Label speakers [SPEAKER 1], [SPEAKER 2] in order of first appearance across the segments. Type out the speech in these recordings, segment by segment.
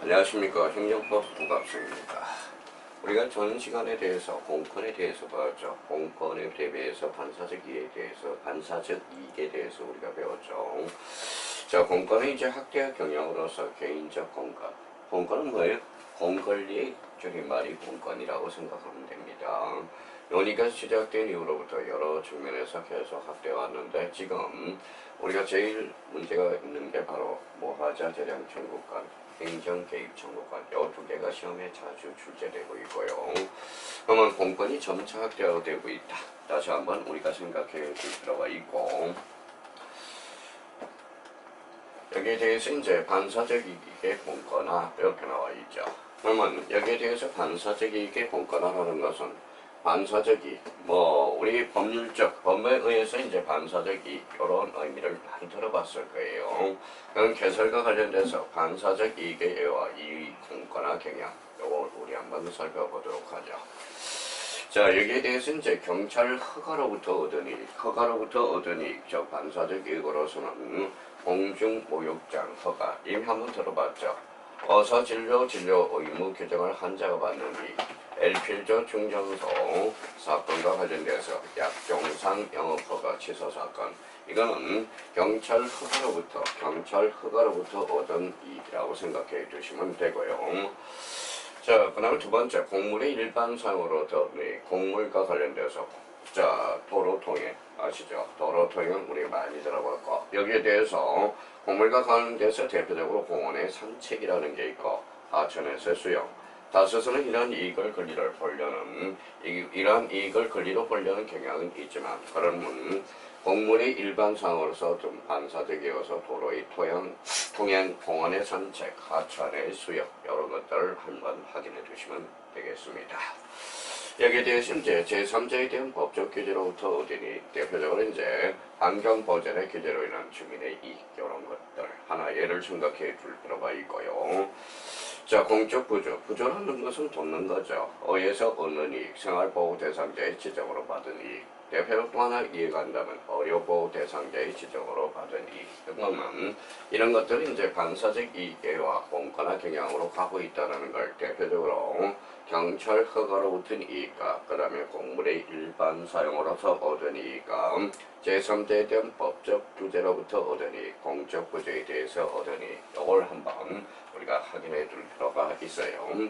[SPEAKER 1] 안녕하십니까. 행정법 부갑수입니다. 우리가 전 시간에 대해서 공권에 대해서 봤죠. 공권에 대비해서 반사적 이익에 대해서, 반사적 이익에 대해서 우리가 배웠죠. 자, 공권은 이제 학대와 경영으로서 개인적 공권. 공권은 뭐예요? 공권리의 줄임말이 공권이라고 생각하면 됩니다. 논의가 시작된 이후로부터 여러 측면에서 계속 학대해왔는데 지금 우리가 제일 문제가 있는 게 바로 모하자 재량 청구권, 행정 개입 청구권, 이 두 개가 시험에 자주 출제되고 있고요. 그러면 공권이 점차 학대되고 있다. 다시 한번 우리가 생각해 볼 필요가 있고, 여기에 대해서 이제 반사적 이익의 공권화 이렇게 나와 있죠. 그러면 여기에 대해서 반사적 이익의 공권화라는 것은 반사적 이익, 우리 법률적, 법에 의해서 이제 반사적 이익, 이런 의미를 많이 들어봤을 거예요. 그럼 개설과 관련돼서 반사적 이익의 예와 이익 공권화 경향, 이걸 우리 한번 살펴보도록 하죠. 자, 여기에 대해서 이제 경찰 허가로부터 얻은 이익, 저 반사적 이익으로서는 공중 목욕장 허가, 이미 한번 들어봤죠. 어서 진료 의무 규정을 한자가 받는 이익, 엘필조 충전소 사건과 관련돼서 약종상 영업허가 취소 사건, 이거는 경찰 허가로부터 얻은 이익이라고 생각해 주시면 되고요. 자, 그 다음에 두 번째, 공물의 일반 사용으로 얻은 이익, 공물과 관련돼서 자, 도로통행 아시죠? 도로통행 우리 많이 들어봤고, 여기에 대해서 공물과 관련돼서 대표적으로 공원의 산책이라는 게 있고, 하천에서 수영, 다스서는 이러한 이익을 권리로 보려는 경향은 있지만, 그러면 공물의 일반 사항으로서 좀 반사적이어서 도로의 통행, 공원의 산책, 하천의 수영, 이런 것들을 한번 확인해 주시면 되겠습니다. 여기에 대해서 이제 제3자에 대한 법적 규제로부터 얻으니 대표적으로 이제 환경보전의 규제로 인한 주민의 이익, 이런 것들 하나 예를 생각해 줄 필요가 있고요. 자, 공적 부조라는 것은 돕는 거죠. 의에서 얻는 이익, 생활보호 대상자의 지정으로 받은 이익, 대표로 또 하나 이해간다면 의료보호 대상자의 지정으로 받은 이익. 그러면 이런 것들이 이제 반사적 이익과 공권화 경향으로 가고 있다는 걸 대표적으로 경찰 허가로부터 이익과 그 다음에 공물의 일반 사용으로서 얻은 이익과 제3자에 대한 법적 규제로부터 얻은 이익, 공적 부조에 대해서 얻은 이익, 이걸 한번 우리가 확인해 둘 필요가 있어요.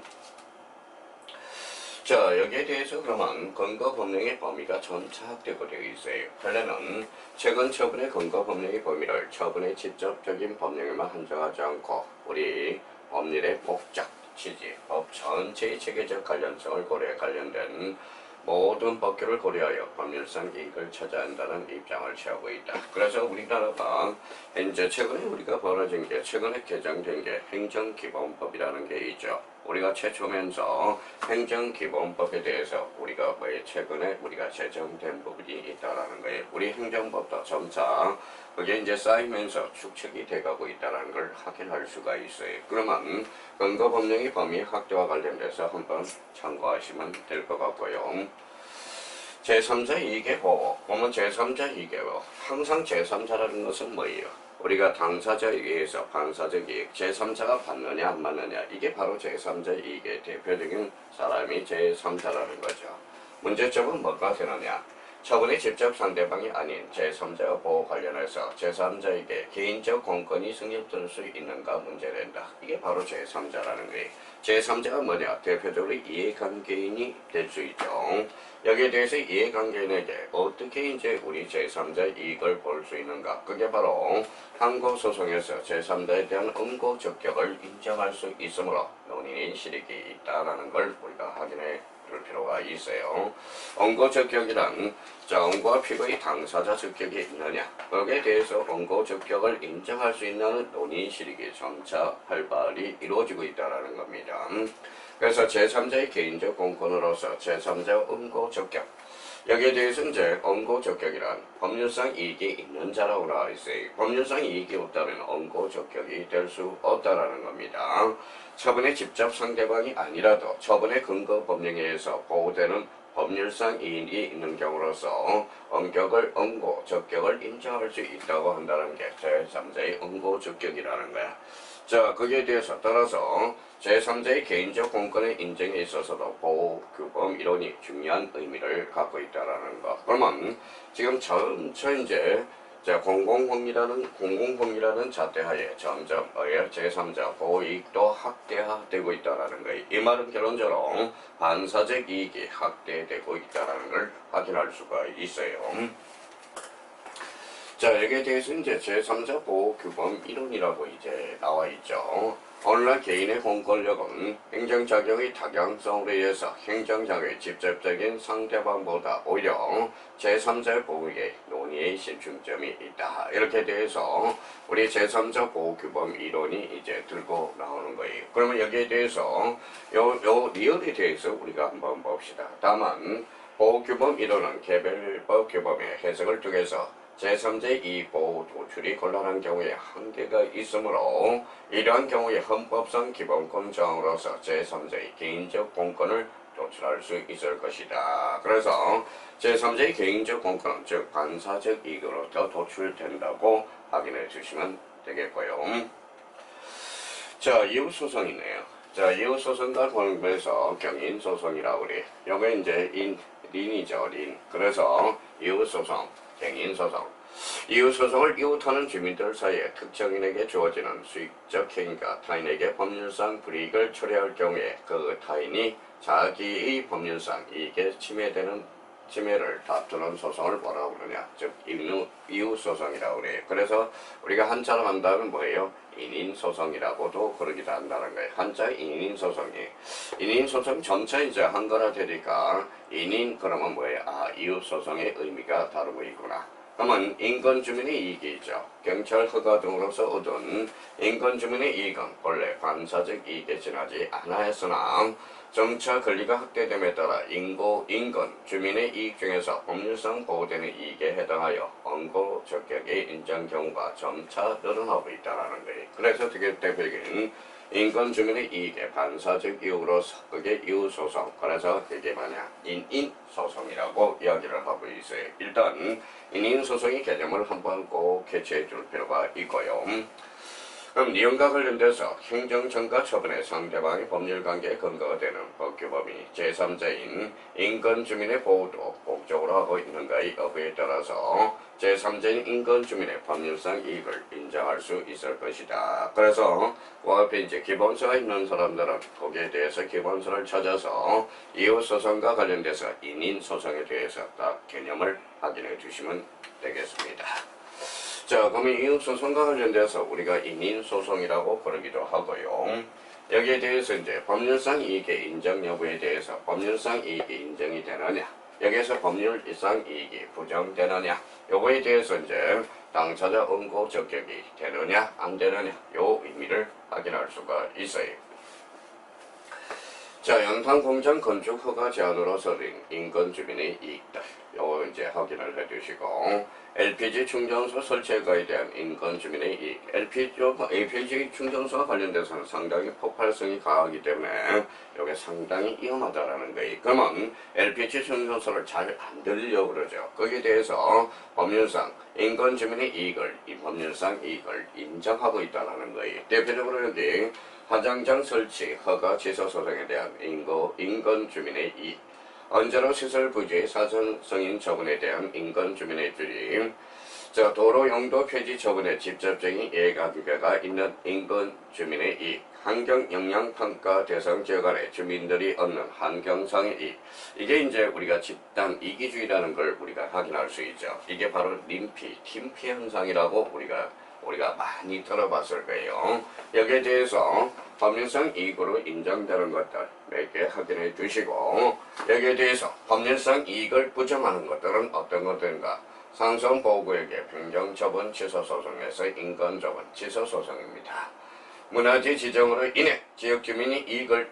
[SPEAKER 1] 자, 여기에 대해서 그러면 근거법령의 범위가 전차 확대가 되어 있어요. 원래는 최근 처분의 근거법령의 범위를 처분의 직접적인 법령에만 한정하지 않고 우리 법률의 복잡 취지, 법 전체의 체계적 관련성을 고려해 관련된 모든 법규를 고려하여 법률상 이익을 찾아야 한다는 입장을 취하고 있다. 그래서 우리나라가 현재 최근에 우리가 벌어진 게, 최근에 개정된 게 행정기본법이라는 게 있죠. 우리가 최초면서 행정기본법에 대해서 우리가 최근에 우리가 제정된 부분이 있다라는 거예요. 우리 행정법도 점차 그게 이제 쌓이면서 축적이 돼가고 있다는 걸 확인할 수가 있어요. 그러면 근거법령의 범위 확대와 관련돼서 한번 참고하시면 될 것 같고요. 제3자 이익의 보호, 보면 제3자 이익의 보호, 항상 제3자라는 것은 뭐예요? 우리가 당사자에 의해서 반사적 이익, 제3자가 받느냐 안 받느냐, 이게 바로 제3자 이익의 대표적인 사람이 제3자라는 거죠. 문제점은 뭐가 되느냐? 처분의 직접 상대방이 아닌 제3자와 보호 관련해서 제3자에게 개인적 공권이 승립될 수 있는가 문제된다. 이게 바로 제3자라는 거예요. 제3자가 뭐냐? 대표적으로 이해관계인이 될 수 있죠. 여기에 대해서 이해관계인에게 어떻게 이제 우리 제3자의 이익을 볼 수 있는가? 그게 바로 항고소송에서 제3자에 대한 응고 적격을 인정할 수 있으므로 논의인 실익이 있다라는 걸 우리가 확인해 줄 필요가 있어요. 응고 적격이란 응고와 피고의 당사자 적격이 있느냐, 거기에 대해서 응고 적격을 인정할 수 있는 논의 실익이 점차 활발히 이루어지고 있다는 겁니다. 그래서 제3자의 개인적 공권으로서 제3자 응고 적격, 여기에 대해서 이제 응고 적격이란 법률상 이익이 있는 자라고 나와 있어요. 법률상 이익이 없다면 응고 적격이 될 수 없다라는 겁니다. 처분의 직접 상대방이 아니라도 처분의 근거 법령에 의해서 보호되는 법률상 이익이 있는 경우로서 응고 적격을 인정할 수 있다고 한다는 게 제3자의 응고 적격이라는 거야. 자, 거기에 대해서 따라서 제3자의 개인적 공권의 인정에 있어서도 보호규범 이론이 중요한 의미를 갖고 있다라는 거. 그러면 지금 점차 이제 공공범위라는 잣대하에 점점 제3자 보호이익도 확대되고 있다라는 거예요. 이 말은 결론적으로 반사적 이익이 확대되고 있다라는 걸 확인할 수가 있어요. 자, 여기에 대해서 이제 제3자 보호규범 이론이라고 이제 나와 있죠. 오늘날 개인의 공권력은 행정작용의 타당성으로 인해서 행정작용의 직접적인 상대방보다 오히려 제3자의 보호에 논의의 신중점이 있다. 이렇게 대해서 우리 제3자 보호규범 이론이 이제 들고 나오는 거예요. 그러면 여기에 대해서 요 리얼에 대해서 우리가 한번 봅시다. 다만 보호규범 이론은 개별법 규범의 해석을 통해서 제3자의 이익보호 도출이 곤란한 경우에 한계가 있으므로 이러한 경우에 헌법상 기본권 조항으로서 제3자의 개인적 공권을 도출할 수 있을 것이다. 그래서 제3자의 개인적 공권은 즉 반사적 이익으로부터 도출된다고 확인해 주시면 되겠고요. 자, 이웃소송이네요. 자, 이웃소송과 관련해서 경인소송이라고 그래. 요게 이제 린이죠, 린. 그래서 이웃소송, 경인소송. 이웃소송을 이웃하는 주민들 사이에 특정인에게 주어지는 수익적 행위가 타인에게 법률상 불이익을 초래할 경우에 그 타인이 자기의 법률상 이익에 침해를 다투는 소송을 뭐라고 그러냐. 즉, 이웃소송이라고 그래요. 그래서 우리가 한자로 한다면 뭐예요? 인인소송이라고도 그러기도 한다는 거예요. 한자 인인소송이. 인인소송 전체 이제 한거라 되니까 인인 그러면 뭐예요? 아, 이웃소송의 의미가 다르고 있구나. 그러면 인권주민의 이익이 있죠. 경찰 허가 등으로서 얻은 인권주민의 이익은 원래 반사적 이익에 지나지 않아 했으나 점차 권리가 확대됨에 따라 인권, 주민의 이익 중에서 법률상 보호되는 이익에 해당하여 원고 적격의 인정 경우가 점차 늘어나고 있다는 거예요. 그래서 되게 대표적인 인권 주민의 이익의 반사적 이유로서 그게 이웃소송, 그래서 그게 뭐냐 인인소송이라고 이야기를 하고 있어요. 일단 인인소송의 개념을 한번 꼭 캐치해 줄 필요가 있고요. 그럼 이용과 관련돼서 행정청과 처분의 상대방의 법률관계에 근거가 되는 법규범이 제3자인 인권주민의 보호도 목적으로 하고 있는가의 여부에 따라서 제3자인 인권주민의 법률상 이익을 인정할 수 있을 것이다. 그래서 그 앞에 이제 기본서가 있는 사람들은 거기에 대해서 기본서를 찾아서 이웃소송과 관련돼서 인인소송에 대해서 딱 개념을 확인해 주시면 되겠습니다. 자, 그러면 이웃소송과 관련돼서 우리가 인인소송이라고 부르기도 하고요. 여기에 대해서 이제 법률상 이익의 인정 여부에 대해서 법률상 이익이 인정이 되느냐, 여기에서 법률상 이익이 부정되느냐, 요거에 대해서 이제 당사자 원고 적격이 되느냐 안 되느냐 요 의미를 확인할 수가 있어요. 자, 연탄공장 건축 허가 제한으로 서린 인권주민의 이익들 요거 이제 확인을 해주시고, LPG 충전소 설치에 대한 인권주민의 이익. LPG 충전소와 관련돼서는 상당히 폭발성이 강하기 때문에 이게 상당히 위험하다라는 거예요. 그러면 LPG 충전소를 잘 안 들리려고 그러죠. 거기에 대해서 법률상 인권주민의 이익을, 법률상 이익을 인정하고 있다는 거예요. 대표적으로 여기 화장장 설치 허가 취소 소송에 대한 인권주민의 이익, 언제로 시설 부지의 사전승인 처분에 대한 인권주민의 주임, 도로 용도 폐지 처분의 직접적인 이해관계가 있는 인권주민의 이익, 환경영향평가 대상 지역 안에 주민들이 얻는 환경상의 이익. 이게 이제 우리가 집단 이기주의라는 걸 우리가 확인할 수 있죠. 이게 바로 림피, 팀피 현상이라고 우리가 많이 들어봤을 거예요. 여기에 대해서 법률상 이익으로 인정되는 것들 몇 개 확인해 주시고, 여기에 대해서 법률상 이익을 부정하는 것들은 어떤 것들인가? 상선보호구역의 변경처분 취소소송에서 인권처분 취소소송입니다. 문화재 지정으로 인해 지역주민이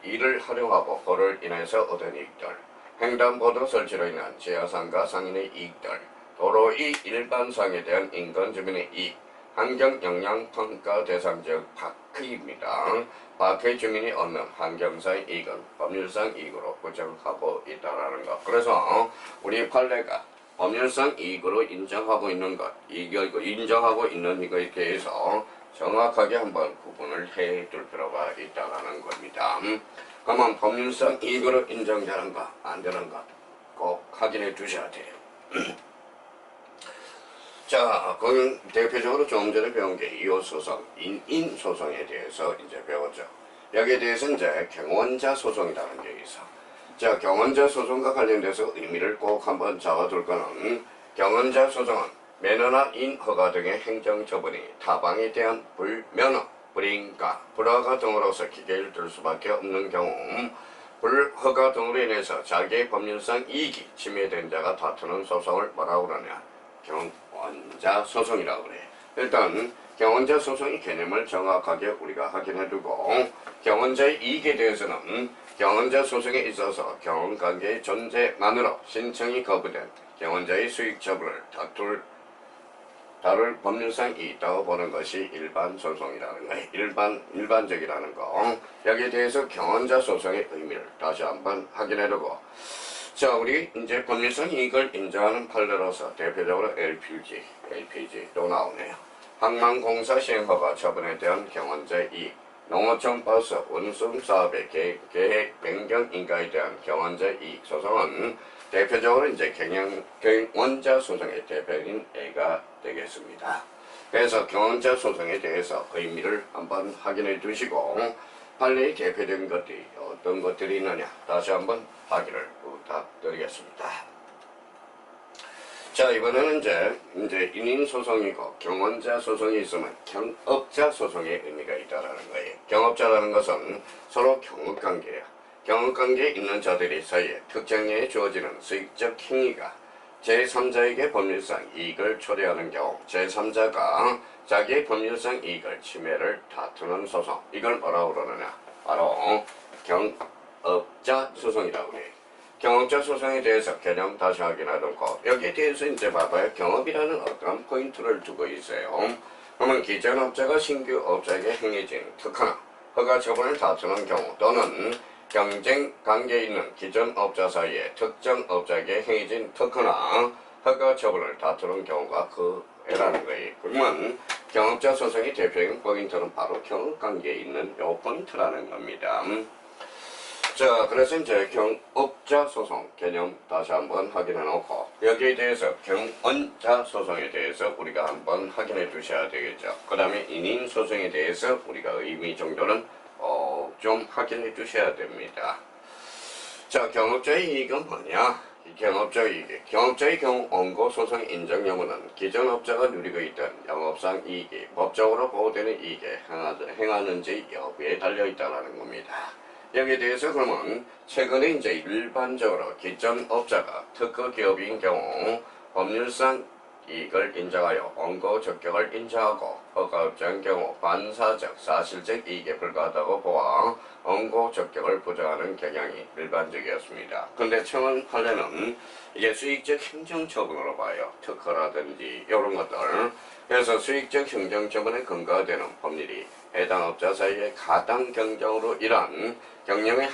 [SPEAKER 1] 이를 활용하고 그를 인해서 얻은 이익들, 횡단보도 설치로 인한 지하상가 상인의 이익들, 도로의 일반상에 대한 인권주민의 이익, 환경영향평가 대상 지역 파크입니다. 파크의 주민이 얻는 환경상 이익은 법률상 이익으로 부정하고 있다는 것. 그래서 우리 판례가 법률상 이익으로 인정하고 있는 것, 인정하고 있는 이거에 대해서 정확하게 한번 구분을 해둘 필요가 있다는 겁니다. 그러면 법률상 이익으로 인정되는가 안 되는가 꼭 확인해 두셔야 돼요. 자, 그건 대표적으로 조금 전에 배운 게 이혼소송, 인인소송에 대해서 이제 배웠죠. 여기에 대해서 이제 경원자 소송이라는 게 있어. 자, 경원자 소송과 관련돼서 의미를 꼭 한번 잡아둘 거는 경원자 소송은 면허나 인허가 등의 행정처분이 타방에 대한 불면허, 불인가, 불허가 등으로서 기계를 들 수밖에 없는 경우 불허가 등으로 인해서 자기의 법률상 이익이 침해된 자가 다투는 소송을 뭐라고 그러냐? 경원자 소송이라고 그래. 일단 경원자 소송의 개념을 정확하게 우리가 확인해두고 경원자의 이익에 대해서는 경원자 소송에 있어서 경원관계의 존재만으로 신청이 거부된 경원자의 수익 처분을 다룰 법률상이 있다고 보는 것이 일반 소송이라는 거예요. 일반적이라는 거. 여기에 대해서 경원자 소송의 의미를 다시 한번 확인해두고 자, 우리 이제 법률상 이익을 인정하는 판례로서 대표적으로 LPG 또 나오네요. 항만공사 시행허가 처분에 대한 경원자 이익, 농어촌 버스 운송 사업의 계획 변경 인가에 대한 경원자 이익 소송은 대표적으로 이제 경원자 소송의 대표인 A가 되겠습니다. 그래서 경원자 소송에 대해서 의미를 한번 확인해 두시고 판례의 대표적인 것들이 어떤 것들이 있느냐 다시 한번 확인을 부탁드리겠습니다. 자, 이번에는 이제 인인소송이고 경원자 소송이 있으면 경업자 소송의 의미가 있다라는 거예요. 경업자라는 것은 서로 경업관계예요. 경업관계에 있는 자들이 사이에 특정에 주어지는 수익적 행위가 제3자에게 법률상 이익을 초래하는 경우 제3자가 자기의 법률상 이익을 침해를 다투는 소송, 이걸 뭐라고 그러느냐? 바로 경업자 소송이라고 해요. 경업자 소송에 대해서 개념 다시 확인하고 여기에 대해서 이제 봐봐요. 경업이라는 어떤 포인트를 두고 있어요. 그러면 기존 업자가 신규 업자에게 행해진 특허나 허가 처분을 다투는 경우 또는 경쟁 관계에 있는 기존 업자 사이에 특정 업자에게 행해진 특허나 허가 처분을 다투는 경우가 그 애라는 거예요. 그러면 경업자 소송의 대표적인 포인트는 바로 경업관계에 있는 요 포인트라는 겁니다. 자, 그래서 이제 경업자 소송 개념 다시 한번 확인해 놓고 여기에 대해서 경원자 소송에 대해서 우리가 한번 확인해 두셔야 되겠죠. 그 다음에 인인 소송에 대해서 우리가 의미 정도는 좀 확인해 두셔야 됩니다. 자, 경업자의 이익은 뭐냐? 경업자의 경우 원고 소송 인정 여부는 기존 업자가 누리고 있던 영업상 이익이 법적으로 보호되는 이익에 행하는지 여부에 달려 있다는 겁니다. 여기에 대해서 그러면 최근에 이제 일반적으로 기존 업자가 특허 기업인 경우 법률상 이익을 인정하여 원고 적격을 인정하고 허가업자인 경우 반사적 사실적 이익에 불과하다고 보아 원고 적격을 부정하는 경향이 일반적이었습니다. 근데 최근 판례는 이게 수익적 행정처분으로 봐요. 특허라든지 이런 것들. 그래서 수익적 행정처분에 근거가 되는 법률이 해당 업자 사이의 가당 경쟁으로 일한 경영의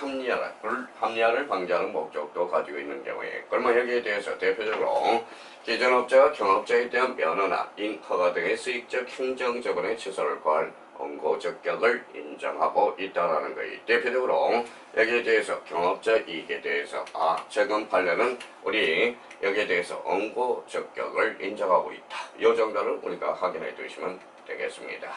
[SPEAKER 1] 불합리화를 방지하는 목적도 가지고 있는 경우에 그러면 여기에 대해서 대표적으로 기존 업자가 경업자에 대한 면허나 인허가 등의 수익적 행정처분의 취소를 구할 원고 적격을 인정하고 있다는 거예요. 대표적으로 여기에 대해서 경업자 이익에 대해서 최근 판례는 우리 여기에 대해서 원고 적격을 인정하고 있다. 이 정도를 우리가 확인해 두시면 되겠습니다.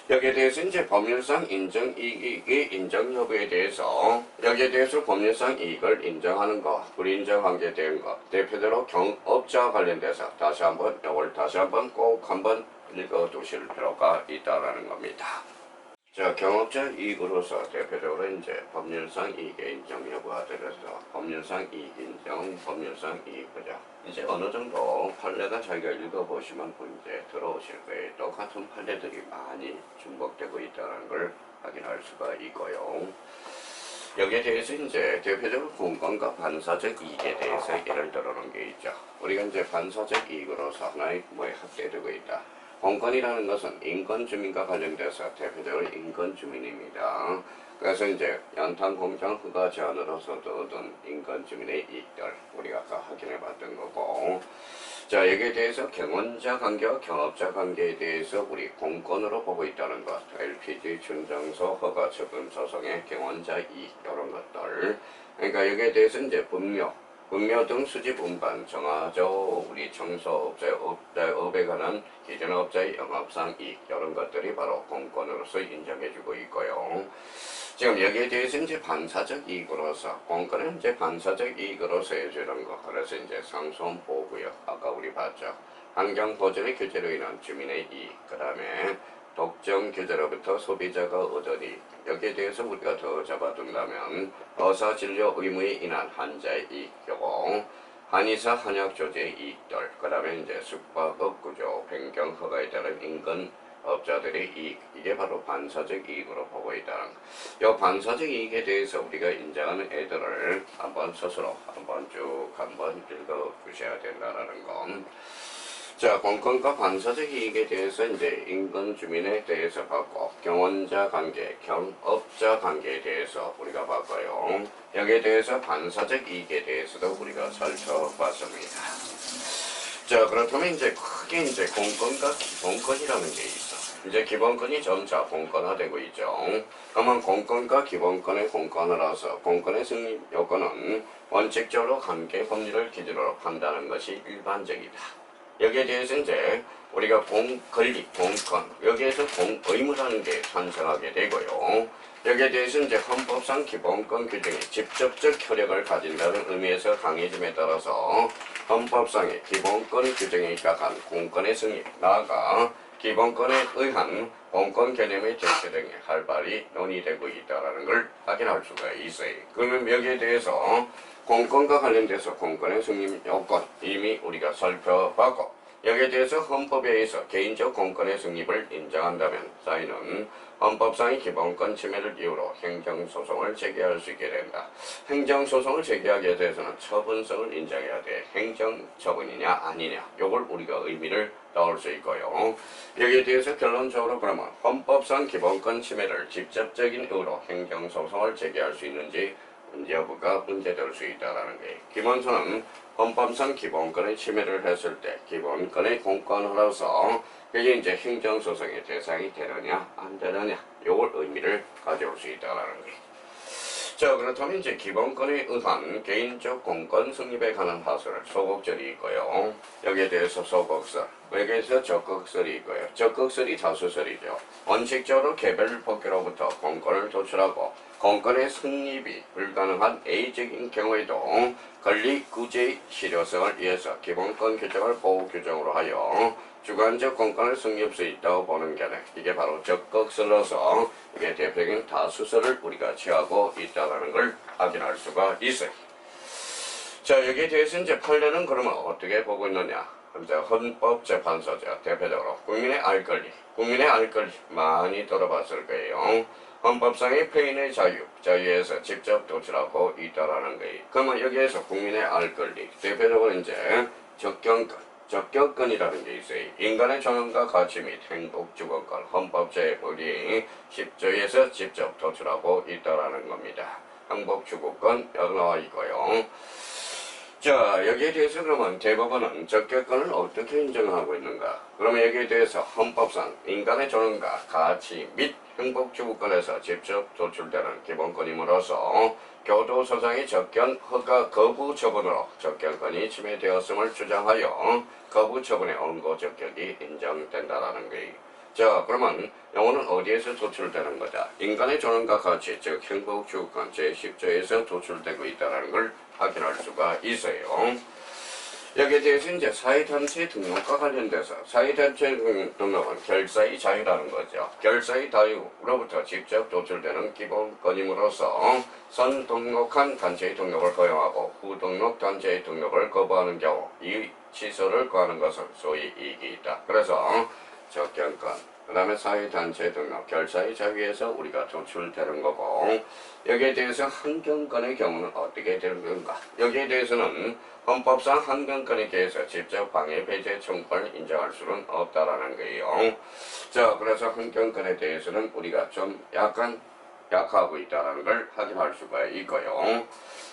[SPEAKER 1] 여기에 대해서 이제 법률상 인정 이익의 인정 여부에 대해서 여기에 대해서 법률상 이익을 인정하는 것, 불인정 관계된 것, 대표적으로 경업자와 관련돼서 다시 한번 이걸 다시 한번 꼭 한번 읽어 두실 필요가 있다라는 겁니다. 자, 경업자 이익으로서 대표적으로 이제 법률상 이익의 인정 여부가 되어서 법률상 이익 인정, 법률상 이익 부정. 이제 어느 정도 판례가 자기가 읽어보시면 이제 들어오실 거예요. 똑같은 판례들이 많이 중복되고 있다는 걸 확인할 수가 있고요. 여기에 대해서 이제 대표적으로 공간과 반사적 이익에 대해서 예를 들어놓은 게 있죠. 우리가 이제 반사적 이익으로서 하나의 확대되고 있다. 공권이라는 것은 인권주민과 관련돼서 대표적으로 인권주민입니다. 그래서 이제 연탄공장 허가 제한으로서도 얻은 인권주민의 이익들 우리가 아까 확인해 봤던 거고 자, 여기에 대해서 경원자 관계와 경업자 관계에 대해서 우리 공권으로 보고 있다는 것. LPG 준정서 허가 처분 소송의 경원자 이익 이런 것들. 그러니까 여기에 대해서 이제 분묘 등 수집 운반 정화조 우리 청소업체 업에 관한 기존 업자의 영업상 이익 이런 것들이 바로 공권으로서 인정해주고 있고요. 지금 여기에 대해서 이제 반사적 이익으로서 공권은 이제 반사적 이익으로서 해주는 거. 그래서 이제 상수원 보호구역 아까 우리 봤죠. 환경 보존의 규제로 인한 주민의 이익. 그다음에 독점 규제로부터 소비자가 얻은 이익. 여기에 대해서 우리가 더 잡아둔다면 의사 진료 의무에 인한 환자의 이익. 요거 한의사 한약 조제의 이익들. 그다음에 이제 숙박업 구조 변경 허가에 따른 인근 업자들의 이익, 이게 바로 반사적 이익으로 보고 있다는 거. 이 반사적 이익에 대해서 우리가 인정하는 애들을 한번 스스로 한번 읽어주셔야 된다는 건. 자, 공권과 반사적 이익에 대해서 이제 인근 주민에 대해서 봤고, 경원자 관계, 경업자 관계에 대해서 우리가 봤고요. 여기에 대해서 반사적 이익에 대해서도 우리가 살펴봤습니다. 자, 그렇다면 이제 크게 이제 공권과 기본권이라는 게 있어. 이제 기본권이 점차 공권화되고 있죠. 그러면 공권과 기본권의 공권화라서 공권의 승리 요건은 원칙적으로 관계 법리를 기준으로 판단하는 것이 일반적이다. 여기에 대해서 이제 우리가 권리, 공권, 여기에서 의무라는 게 탄생하게 되고요. 여기에 대해서 이제 헌법상 기본권 규정이 직접적 효력을 가진다는 의미에서 강해짐에 따라서 헌법상의 기본권 규정에 입각한 공권의 승리, 나아가 기본권에 의한 공권 개념의 제시 등이 활발히 논의되고 있다는 걸 확인할 수가 있어요. 그러면 여기에 대해서 공권과 관련돼서 공권의 승리 요건 이미 우리가 살펴봤고, 여기에 대해서 헌법에 의해서 개인적 공권의 승립을 인정한다면 사인은 헌법상의 기본권 침해를 이유로 행정소송을 제기할 수 있게 된다. 행정소송을 제기하게 돼서는 처분성을 인정해야 돼. 행정처분이냐 아니냐 요걸 우리가 의미를 넣을 수 있고요. 여기에 대해서 결론적으로 그러면 헌법상 기본권 침해를 직접적인 이유로 행정소송을 제기할 수 있는지 여부가 문제될 수 있다는 게, 기본서는 헌법상 기본권의 침해를 했을 때 기본권의 공권으로서 그게 이제 행정소송의 대상이 되느냐 안 되느냐 요걸 의미를 가져올 수 있다는 게. 자, 그렇다면 이제 기본권에 의한 개인적 공권 성립에 관한 하수를 소극절이 있고요. 여기에 대해서 소극설, 여기에서 적극설이 있고요. 적극설이 다수설이죠. 원칙적으로 개별 법규로부터 공권을 도출하고 공권의 성립이 불가능한 A적인 경우에도 권리 구제의 실효성을 위해서 기본권 규정을 보호 규정으로 하여 주관적 공권을 성립할 수 있다고 보는 게네. 이게 바로 적극설로서 이게 대표적인 다수설을 우리가 취하고 있다는 걸 확인할 수가 있어요. 자, 여기에 대해서 이제 판례는 그러면 어떻게 보고 있느냐. 이제 헌법재판소죠. 대표적으로 국민의 알 권리 많이 들어봤을 거예요. 헌법상의 표현의 자유에서 직접 도출하고 있다라는 거예요. 그러면 여기에서 국민의 알 권리, 대표적으로 이제 적격권이라는 게 있어요. 인간의 존엄과 가치 및 행복 주거권, 헌법재판이 10조에서 직접 도출하고 있다라는 겁니다. 행복 주거권 여기 나와 있고요. 자, 여기에 대해서 그러면 대법원은 적격권을 어떻게 인정하고 있는가? 그러면 여기에 대해서 헌법상 인간의 존엄과 가치 및 행복주거권에서 직접 도출되는 기본권임으로써 교도소장의 적견 허가 거부 처분으로 적격권이 침해되었음을 주장하여 거부 처분의 원고 적격이 인정된다라는 거예요. 자, 그러면 요거는 어디에서 도출되는 거다? 인간의 존엄과 가치, 즉 행복주거권 제10조에서 도출되고 있다는 걸 확인할 수가 있어요. 여기에 대해서 이제 사회단체 등록과 관련돼서 사회단체 등록은 결사의 자유라는 거죠. 결사의 자유로부터 직접 도출되는 기본권임으로써 선 등록한 단체의 등록을 허용하고 후 등록 단체의 등록을 거부하는 경우 이 취소를 구하는 것은 소위 이익이 있다. 그래서 적격권, 그 다음에 사회단체 등록, 결사의 자유에서 우리가 도출되는 거고, 여기에 대해서 환경권의 경우는 어떻게 되는 건가? 여기에 대해서는 헌법상 환경권에 대해서 직접 방해 배제 청구를 인정할 수는 없다라는 거예요. 자, 그래서 환경권에 대해서는 우리가 좀 약간 약화하고 있다는 걸 확인할 수가 있고요.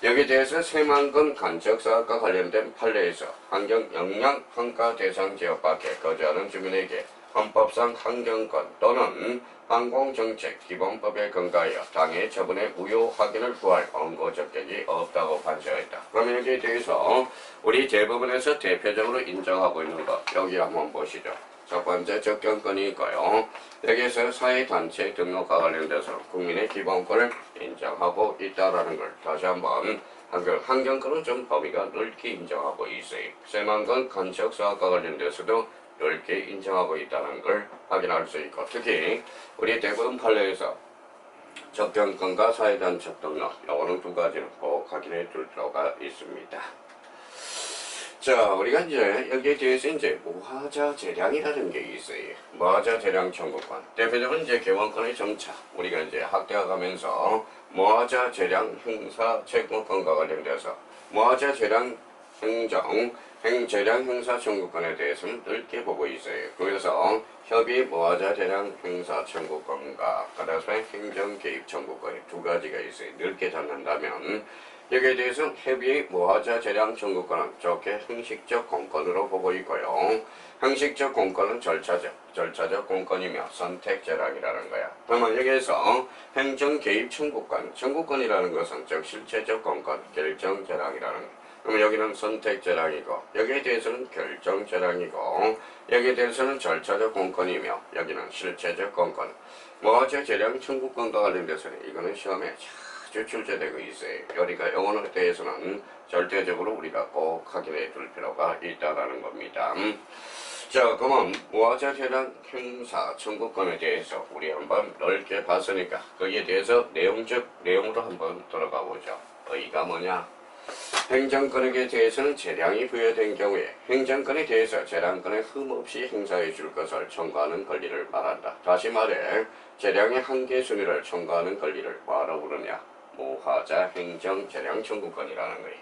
[SPEAKER 1] 여기에 대해서 새만금 간척사업과 관련된 판례에서 환경 영향 평가 대상 지역 밖에 거주하는 주민에게 헌법상 환경권 또는 항공정책 기본법에 근거하여 당해 처분의 무효 확인을 구할 원고 적격이 없다고 판시하였다. 그러면 여기에 대해서 우리 대부분에서 대표적으로 인정하고 있는 것 여기 한번 보시죠. 첫 번째 접견권이 있고요. 여기에서 사회단체 등록과 관련돼서 국민의 기본권을 인정하고 있다라는 걸 다시 한번 환경권은 좀 범위가 넓게 인정하고 있어요. 새만금 간척사업과 관련돼서도 넓게 인정하고 있다는 걸 확인할 수 있고 특히 우리 대부분 판례에서 접견권과 사회단체 등록 요거는 두 가지는 꼭 확인해 둘 필요가 있습니다. 자, 우리가 이제 여기에 대해서 이제 무하자 재량이라는 게 있어요. 무하자 재량 청구권. 대표적으로 이제 개원권의 점차. 우리가 이제 학대가 가면서 무하자 재량 행사 채권권과 관련돼서 무하자 재량 재량 행사 청구권에 대해서는 넓게 보고 있어요. 그래서 협의 무하자 재량 행사 청구권과 그다음에 행정 개입 청구권이 두 가지가 있어요. 넓게 잡는다면 여기에 대해서 협의의 무하자 재량 청구권은 좋게 형식적 공권으로 보고 있고요. 형식적 공권은 절차적 공권이며 선택 재량이라는 거야. 그러면 여기에서 행정 개입 청구권이라는 것은 즉 실체적 공권, 결정 재량이라는 거야. 그러면 여기는 선택 재량이고 여기에 대해서는 결정 재량이고 여기에 대해서는 절차적 공권이며 여기는 실체적 공권. 무하자 재량 청구권과 관련돼서는 이거는 시험에 출제되고 있어요. 여기가 영어에 대해서는 절대적으로 우리가 꼭 확인해 둘 필요가 있다는 겁니다. 자, 그러면 무하자 재량 행사 청구권에 대해서 우리 한번 넓게 봤으니까 거기에 대해서 내용으로 한번 들어가 보죠. 의의가 뭐냐? 행정권에게 대해서는 재량이 부여된 경우에 행정권에 대해서 재량권을 흠없이 행사해 줄 것을 청구하는 권리를 말한다. 다시 말해 재량의 한계 순위를 청구하는 권리를 뭐라고 부르냐? 무하자 행정 재량 청구권이라는 거예요.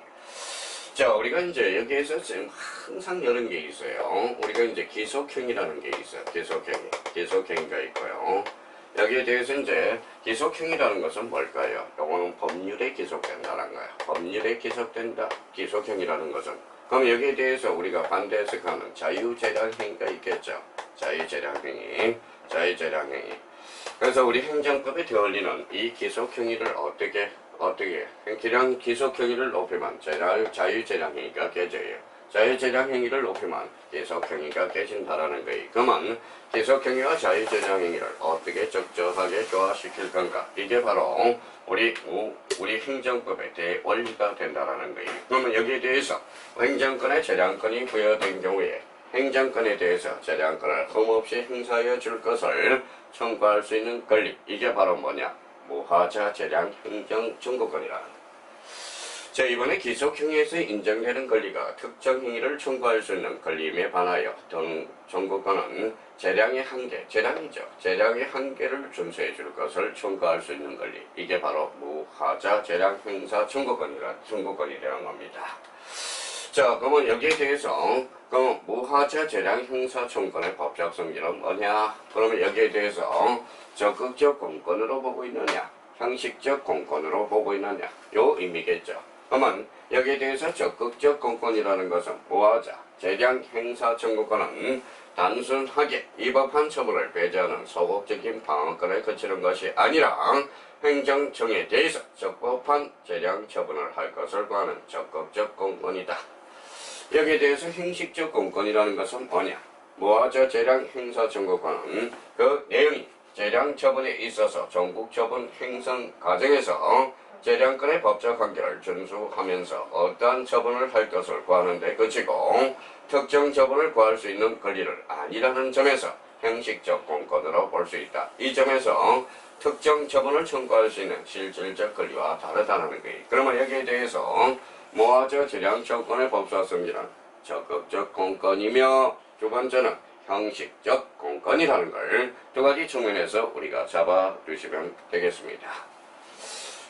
[SPEAKER 1] 자, 우리가 이제 여기에서 지금 항상 이런 게 있어요. 우리가 이제 기속행위라는 게 있어요. 기속행위가 있고요. 여기에 대해서 이제 기속행위라는 것은 뭘까요? 요거는 법률에 기속된다는 거야. 법률에 기속된다. 기속행위라는 것은. 그럼 여기에 대해서 우리가 반대해서 가는 자유재량행위가 있겠죠. 자유재량행위. 그래서 우리 행정법에 되어올리는 이 기속행위를 어떻게 기속행위를 높이면 자유재량행위가 깨져요. 자유재량행위를 높이면 기속행위가 깨진다라는 거예요. 그러면 기속행위와 자유재량행위를 어떻게 적절하게 조화시킬 건가? 이게 바로 우리 행정법의 대원리가 된다라는 거예요. 그러면 여기에 대해서 행정권의 재량권이 부여된 경우에 행정권에 대해서 재량권을 흠없이 행사하여 줄 것을 청구할 수 있는 권리. 이게 바로 뭐냐? 무하자 재량 행정 청구권이라는 거예요. 자, 이번에 기속행위에서 인정되는 권리가 특정 행위를 청구할 수 있는 권리임에 반하여 등 청구권은 재량의 한계, 재량이죠. 재량의 한계를 준수해 줄 것을 청구할 수 있는 권리. 이게 바로 무하자 재량 행사 청구권이라는 겁니다. 자, 그러면 여기에 대해서 그럼 무하자 재량 행사 청구권의 법적 성질은 뭐냐? 그러면 여기에 대해서 적극적 공권으로 보고 있느냐? 형식적 공권으로 보고 있느냐? 요 의미겠죠. 그러면 여기에 대해서 적극적 공권이라는 것은 무하자 재량 행사 청구권은 단순하게 위법한 처벌을 배제하는 소극적인 방어권에 그치는 것이 아니라 행정청에 대해서 적법한 재량 처분을 할 것을 구하는 적극적 공권이다. 여기에 대해서 형식적 공권이라는 것은 뭐냐? 무하자 재량 행사 청구권은 그 내용이 재량 처분에 있어서 전국 처분 행성 과정에서 재량권의 법적 한계를 준수하면서 어떠한 처분을 할 것을 구하는 데 그치고 특정 처분을 구할 수 있는 권리를 아니라는 점에서 형식적 공권으로 볼 수 있다. 이 점에서 특정 처분을 청구할 수 있는 실질적 권리와 다르다는 거예요. 그러면 여기에 대해서 무하자 재량 청구권의 법사 성질은 적극적 공권이며 두 번째는 형식적 공권이라는 걸 두 가지 측면에서 우리가 잡아두시면 되겠습니다.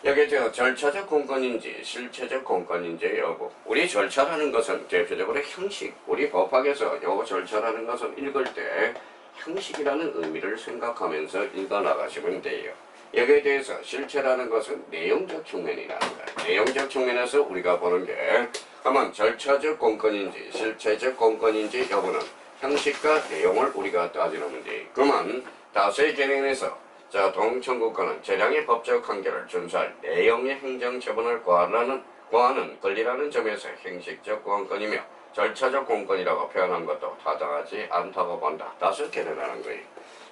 [SPEAKER 1] 여기에 절차적 공권인지 실체적 공권인지의 여부. 우리 절차라는 것은 대표적으로 형식. 우리 법학에서 요 절차라는 것은 읽을 때 형식이라는 의미를 생각하면서 읽어나가시면 돼요. 여기에 대해서 실체라는 것은 내용적 측면이라는 거야. 내용적 측면에서 우리가 보는 게 그러면 절차적 공권인지 실체적 공권인지 여부는 형식과 내용을 우리가 따지는 문제. 그러면 다수의 개념에서 자, 동청구권은 재량의 법적 한계를 준수할 내용의 행정처분을 고하는 권리라는 점에서 형식적 공권이며 절차적 공권이라고 표현한 것도 타당하지 않다고 본다. 다수 개념하는 거예요.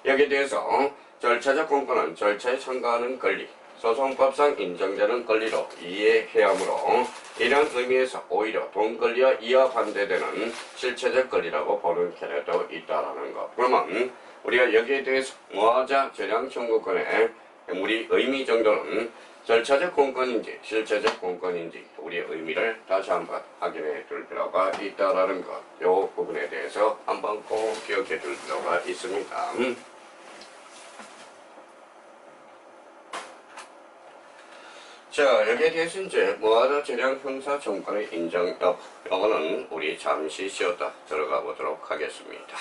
[SPEAKER 1] 여기에 대해서 절차적 공권은 절차에 참가하는 권리, 소송법상 인정되는 권리로 이해해야 하므로 이런 의미에서 오히려 동권리와 이와 반대되는 실체적 권리라고 보는 견해도 있다라는 것. 그러면 우리가 여기에 대해서 무하자 재량 청구권의 우리 의미 정도는 절차적 공권인지 실체적 공권인지 우리의 의미를 다시 한번 확인해 둘 필요가 있다라는 것. 이 부분에 대해서 한번 꼭 기억해 둘 필요가 있습니다. 자, 여기에 대해서 이제 무하자 재량 형사 정권의 인정 여부는 우리 잠시 쉬었다 들어가 보도록 하겠습니다.